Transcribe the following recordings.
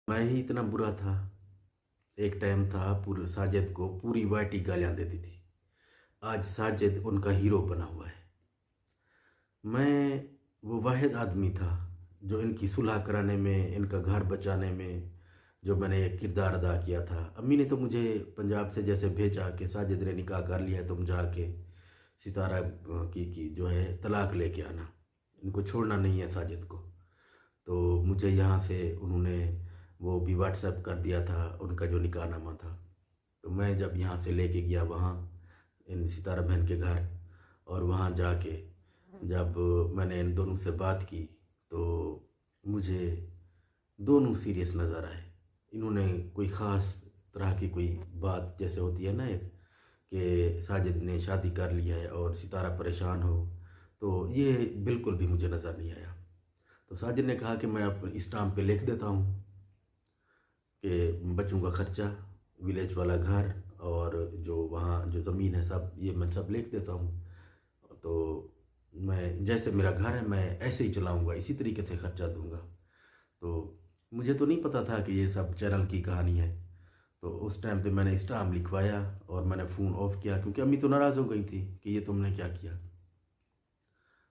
मैं ही इतना बुरा था। एक टाइम था पूरे साजिद को पूरी वाइटी गालियाँ देती थी। आज साजिद उनका हीरो बना हुआ है। मैं वो वाहिद आदमी था जो इनकी सुलह कराने में, इनका घर बचाने में जो मैंने एक किरदार अदा किया था। अम्मी ने तो मुझे पंजाब से जैसे भेजा कि साजिद ने निकाह कर लिया है, तुम जाके सितारा की जो है तलाक लेके आना, इनको छोड़ना नहीं है साजिद को। तो मुझे यहाँ से उन्होंने वो भी व्हाट्सएप कर दिया था, उनका जो निकाहनामा था। तो मैं जब यहाँ से लेके गया वहाँ इन सितारा बहन के घर, और वहाँ जाके जब मैंने इन दोनों से बात की तो मुझे दोनों सीरियस नज़र आए। इन्होंने कोई ख़ास तरह की कोई बात जैसे होती है ना, एक कि साजिद ने शादी कर लिया है और सितारा परेशान हो, तो ये बिल्कुल भी मुझे नज़र नहीं आया। तो साजिद ने कहा कि मैं अब इस टाइम पे लिख देता हूँ कि बच्चों का खर्चा, विलेज वाला घर और जो वहाँ जो ज़मीन है सब, ये मैं सब लिख देता हूँ। तो मैं जैसे मेरा घर है मैं ऐसे ही चलाऊँगा, इसी तरीके से खर्चा दूँगा। तो मुझे तो नहीं पता था कि ये सब चैनल की कहानी है। तो उस टाइम पे मैंने स्टाम्प लिखवाया और मैंने फ़ोन ऑफ़ किया, क्योंकि अम्मी तो नाराज़ हो गई थी कि ये तुमने क्या किया।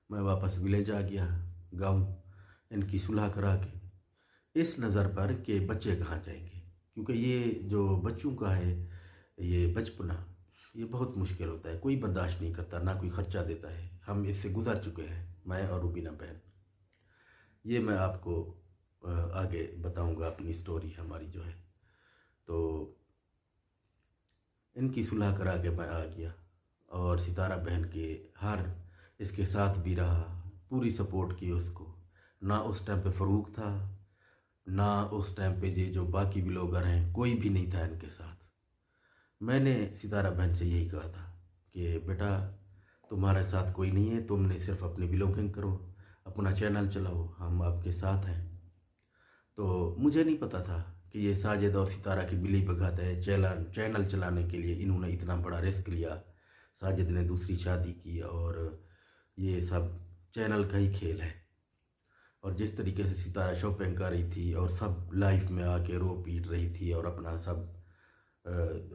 मैं वापस विलेज आ गया, गाँव, इनकी सुलह करा के इस नज़र पर कि बच्चे कहाँ जाएंगे, क्योंकि ये जो बच्चों का है ये बचपना, ये बहुत मुश्किल होता है, कोई बर्दाश्त नहीं करता, ना कोई ख़र्चा देता है। हम इससे गुज़र चुके हैं, मैं और रुबीना बहन। ये मैं आपको आगे बताऊंगा अपनी स्टोरी हमारी जो है। तो इनकी सुलह करा के मैं आ गया और सितारा बहन के हर इसके साथ भी रहा, पूरी सपोर्ट की उसको। ना उस टाइम पे फ़रूक था, ना उस टाइम पे ये जो बाकी ब्लॉगर हैं, कोई भी नहीं था इनके साथ। मैंने सितारा बहन से यही कहा था कि बेटा तुम्हारे साथ कोई नहीं है, तुमने सिर्फ अपनी ब्लॉगिंग करो, अपना चैनल चलाओ, हम आपके साथ हैं। तो मुझे नहीं पता था कि ये साजिद और सितारा की बिल्ली बगाते हैं। चैनल चलाने के लिए इन्होंने इतना बड़ा रिस्क लिया। साजिद ने दूसरी शादी की और ये सब चैनल का ही खेल है। और जिस तरीके से सितारा शॉपिंग कर रही थी और सब लाइफ में आके रो पीट रही थी और अपना सब अ,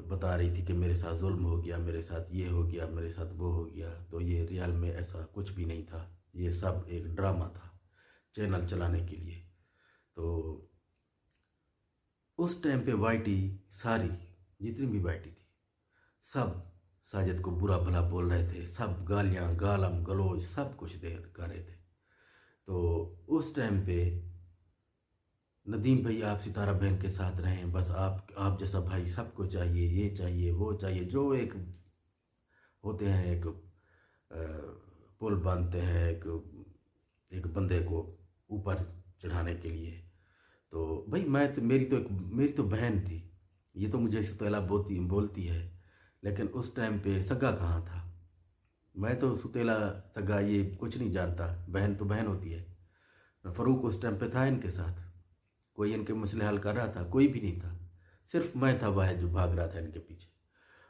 बता रही थी कि मेरे साथ जुल्म हो गया, मेरे साथ ये हो गया, मेरे साथ वो हो गया, तो ये रियल में ऐसा कुछ भी नहीं था। ये सब एक ड्रामा था चैनल चलाने के लिए। तो उस टाइम पे वाईटी सारी, जितनी भी वाईटी थी, सब साजिद को बुरा भला बोल रहे थे, सब गालियाँ गालम गलौज सब कुछ दे कर रहे थे। तो उस टाइम पे नदीम भाई आप सितारा बहन के साथ रहें, बस आप जैसा भाई सबको चाहिए, ये चाहिए वो चाहिए, जो एक होते हैं एक पुल बांधते हैं एक एक बंदे को ऊपर चढ़ाने के लिए। तो भाई मैं तो मेरी तो बहन थी, ये तो मुझे सुतैला बोलती है, लेकिन उस टाइम पे सगा कहाँ था। मैं तो सुतेला सगा ये कुछ नहीं जानता, बहन तो बहन होती है। फ़रूक उस टाइम पे था इनके साथ, कोई इनके मसले हल कर रहा था, कोई भी नहीं था। सिर्फ मैं था वह जो भाग रहा था इनके पीछे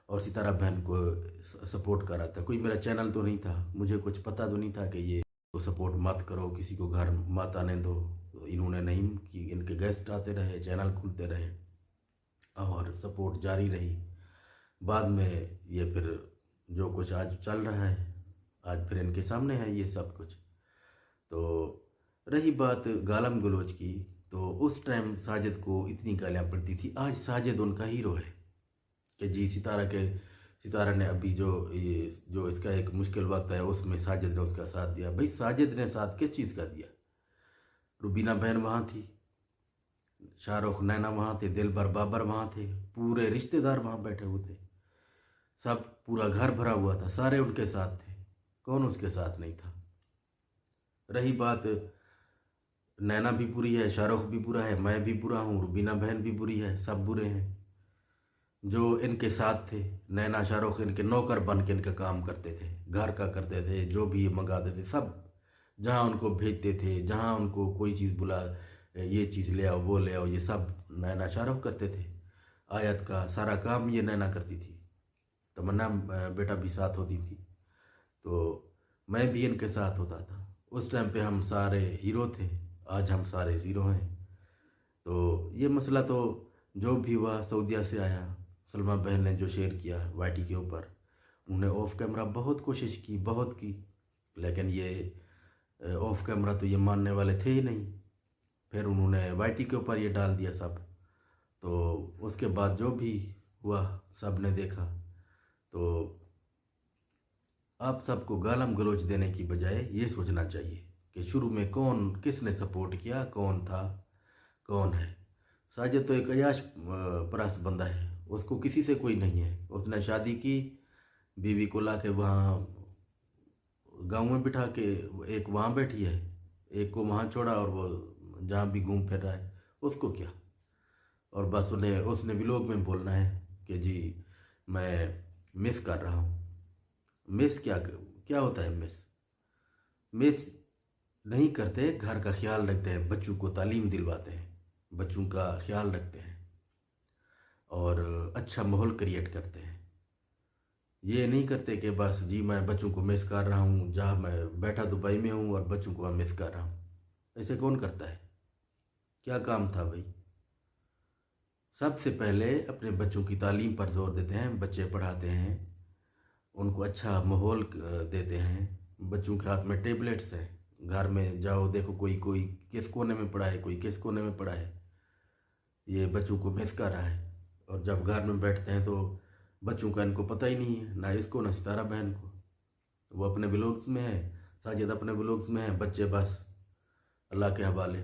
और सितारा बहन को सपोर्ट कर रहा था। कोई मेरा चैनल तो नहीं था, मुझे कुछ पता तो नहीं था कि ये को सपोर्ट मत करो, किसी को घर मत आने दो। तो इन्होंने नहीं कि इनके गेस्ट आते रहे, चैनल खुलते रहे और सपोर्ट जारी रही। बाद में ये फिर जो कुछ आज चल रहा है, आज फिर इनके सामने है ये सब कुछ। तो रही बात गालम गलोच की, तो उस टाइम साजिद को इतनी गालियाँ पड़ती थी, आज साजिद उनका हीरो है कि जी सितारा ने अभी जो इसका एक मुश्किल वक्त है उसमें साजिद ने उसका साथ दिया। भाई साजिद ने साथ किस चीज़ का दिया? रुबीना बहन वहाँ थी, शाहरुख नैना वहाँ थे, दिलबर बाबर वहाँ थे, पूरे रिश्तेदार वहाँ बैठे हुए थे, सब पूरा घर भरा हुआ था, सारे उनके साथ थे, कौन उसके साथ नहीं था? रही बात नैना भी बुरी है, शाहरुख भी बुरा है, मैं भी बुरा हूँ, रुबीना बहन भी बुरी है, सब बुरे हैं। जो इनके साथ थे नैना शाहरुख इनके नौकर बन के इनका काम करते थे, घर का करते थे, जो भी मंगाते थे सब, जहाँ उनको भेजते थे, जहाँ उनको कोई चीज़ बुला, ये चीज़ ले आओ वो ले आओ, ये सब नैना शाहरुख करते थे। आयत का सारा काम ये नैना करती थी, तमन्ना बेटा भी साथ होती थी। तो मैं भी इनके साथ होता था। उस टाइम पे हम सारे हीरो थे, आज हम सारे ज़ीरो हैं। तो ये मसला तो जो भी हुआ सऊदीया से आया, सलमा बहन ने जो शेयर किया वाईटी के ऊपर, उन्होंने ऑफ कैमरा बहुत कोशिश की, बहुत की, लेकिन ये ऑफ कैमरा तो ये मानने वाले थे ही नहीं। फिर उन्होंने वाईटी के ऊपर ये डाल दिया सब। तो उसके बाद जो भी हुआ सब ने देखा। तो आप सबको गालम गलोच देने की बजाय ये सोचना चाहिए कि शुरू में कौन किसने सपोर्ट किया, कौन था, कौन है। साजिद तो एक अयाश परस्त बंदा है, उसको किसी से कोई नहीं है। उसने शादी की, बीवी को ला के वहाँ गाँव में बिठा के, एक वहाँ बैठी है, एक को वहाँ छोड़ा, और वो जहाँ भी घूम फिर रहा है उसको क्या। और बस उन्हें उसने व्लॉग में बोलना है कि जी मैं मिस कर रहा हूँ। मिस क्या होता है? मिस नहीं करते, घर का ख्याल रखते हैं, बच्चों को तालीम दिलवाते हैं, बच्चों का ख्याल रखते हैं और अच्छा माहौल क्रिएट करते हैं। ये नहीं करते कि बस जी मैं बच्चों को मिस कर रहा हूँ, जहाँ मैं बैठा दुबई में हूँ और बच्चों को मैं मिस कर रहा हूँ। ऐसे कौन करता है? क्या काम था भाई? सबसे पहले अपने बच्चों की तालीम पर जोर देते हैं, बच्चे पढ़ाते हैं, उनको अच्छा माहौल देते हैं। बच्चों के हाथ में टेबलेट्स हैं, घर में जाओ देखो, कोई कोई किस कोने में पड़ा है, कोई किस कोने में पड़ा है, ये बच्चों को मिस कर रहा है। और जब घर में बैठते हैं तो बच्चों का इनको पता ही नहीं है, ना इसको ना सितारा बहन को। वो अपने व्लॉग्स में है, साजिद अपने व्लॉग्स में है, बच्चे बस अल्लाह के हवाले,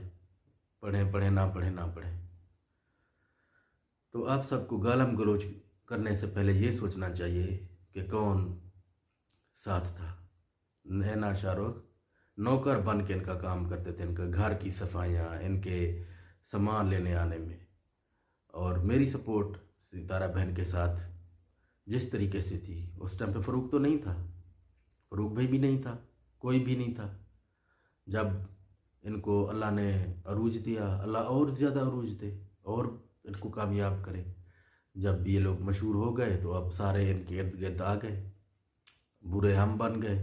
पढ़ें पढ़ें ना पढ़ें ना पढ़ें। तो आप सबको गालम गलोच करने से पहले ये सोचना चाहिए कि कौन साथ था। नैना शाहरुख नौकर बन के इनका काम करते थे, इनका घर की सफाइयाँ, इनके सामान लेने आने में। और मेरी सपोर्ट सितारा बहन के साथ जिस तरीके से थी, उस टाइम पे फ़ारूक तो नहीं था, फ़ारूक भाई भी नहीं था, कोई भी नहीं था। जब इनको अल्लाह ने अरूज दिया, अल्लाह और ज़्यादा अरूज दे और इनको कामयाब करे। जब ये लोग मशहूर हो गए तो अब सारे इनके इर्द गिर्द आ गए, बुरे हम बन गए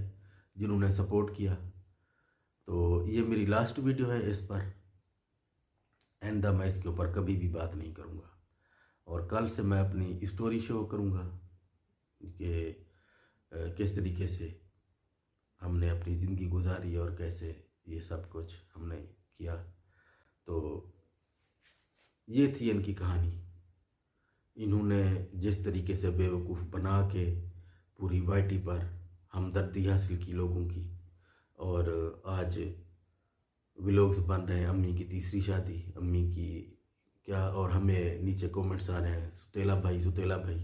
जिन्होंने सपोर्ट किया। तो ये मेरी लास्ट वीडियो है इस पर, आइंदा मैं इसके ऊपर कभी भी बात नहीं करूँगा। और कल से मैं अपनी स्टोरी शो करूँगा कि किस तरीके से हमने अपनी ज़िंदगी गुजारी और कैसे ये सब कुछ हमने किया। तो ये थी इनकी कहानी। इन्होंने जिस तरीके से बेवकूफ़ बना के पूरी वाईटी पर हमदर्दी हासिल की लोगों की, और आज व्लॉग्स बन रहे हैं अम्मी की तीसरी शादी, अम्मी की क्या, और हमें नीचे कमेंट्स आ रहे हैं सुतेला भाई, सुतेला भाई।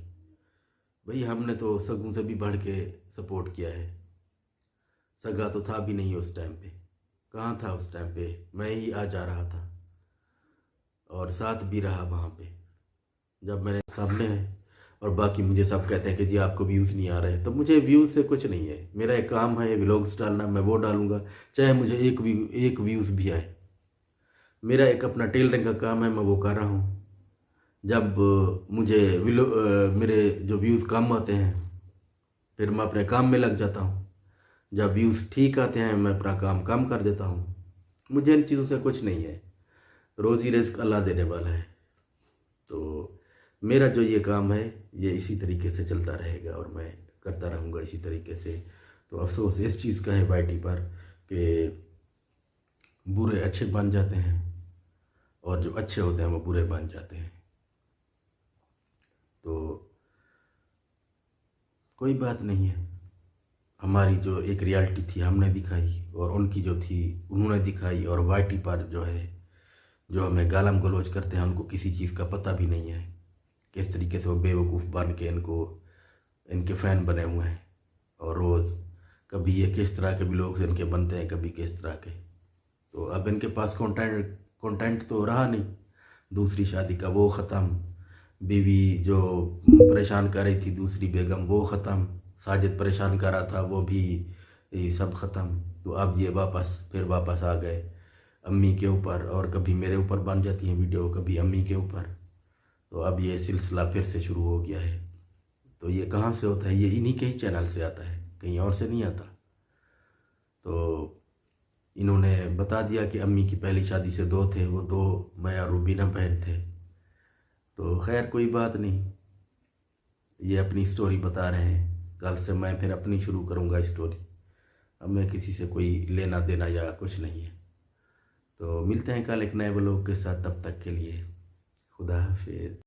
भाई हमने तो सगों से भी बढ़ के सपोर्ट किया है। सगा तो था भी नहीं उस टाइम पे, कहाँ था उस टाइम पे? मैं ही आ जा रहा था और साथ भी रहा वहाँ पे जब मैंने सामने है। और बाकी मुझे सब कहते हैं कि जी आपको व्यूज़ नहीं आ रहे, तो मुझे व्यूज़ से कुछ नहीं है। मेरा एक काम है व्लॉग्स डालना, मैं वो डालूँगा चाहे मुझे एक व्यूज़ भी आए। मेरा एक अपना टेलरिंग का काम है, मैं वो कर रहा हूँ। जब मुझे मेरे जो व्यूज़ कम आते हैं फिर मैं अपने काम में लग जाता हूँ। जब व्यूज़ ठीक आते हैं मैं अपना काम कम कर देता हूँ। मुझे इन चीज़ों से कुछ नहीं है, रोज़ी रिज़्क अल्लाह देने वाला है। तो मेरा जो ये काम है ये इसी तरीके से चलता रहेगा और मैं करता रहूँगा इसी तरीके से। तो अफसोस इस चीज़ का है वाईटी पर कि बुरे अच्छे बन जाते हैं और जो अच्छे होते हैं वो बुरे बन जाते हैं। तो कोई बात नहीं है, हमारी जो एक रियलिटी थी हमने दिखाई और उनकी जो थी उन्होंने दिखाई। और वाईटी पर जो है जो हमें गालम गलोच करते हैं उनको किसी चीज़ का पता भी नहीं है, किस तरीके से वो बेवकूफ़ बन के इनके फ़ैन बने हुए हैं। और रोज़ कभी ये किस तरह के व्लॉग्स इनके बनते हैं, कभी किस तरह के। तो अब इनके पास कंटेंट तो रहा नहीं। दूसरी शादी का वो ख़त्म, बीवी जो परेशान कर रही थी दूसरी बेगम वो ख़त्म, साजिद परेशान कर रहा था वो भी सब ख़त्म। तो अब ये फिर वापस आ गए अम्मी के ऊपर, और कभी मेरे ऊपर बन जाती हैं वीडियो, कभी अम्मी के ऊपर। तो अब ये सिलसिला फिर से शुरू हो गया है। तो ये कहाँ से होता है? ये इन्हीं के ही चैनल से आता है, कहीं और से नहीं आता। तो इन्होंने बता दिया कि अम्मी की पहली शादी से 2 थे, वो 2 मैं और रूबीना बहन थे। तो खैर कोई बात नहीं, ये अपनी स्टोरी बता रहे हैं। कल से मैं फिर अपनी शुरू करूँगा स्टोरी। अब मैं किसी से कोई लेना देना या कुछ नहीं है। तो मिलते हैं कल एक नए ब्लॉग के साथ, तब तक के लिए खुदा हाफिज़।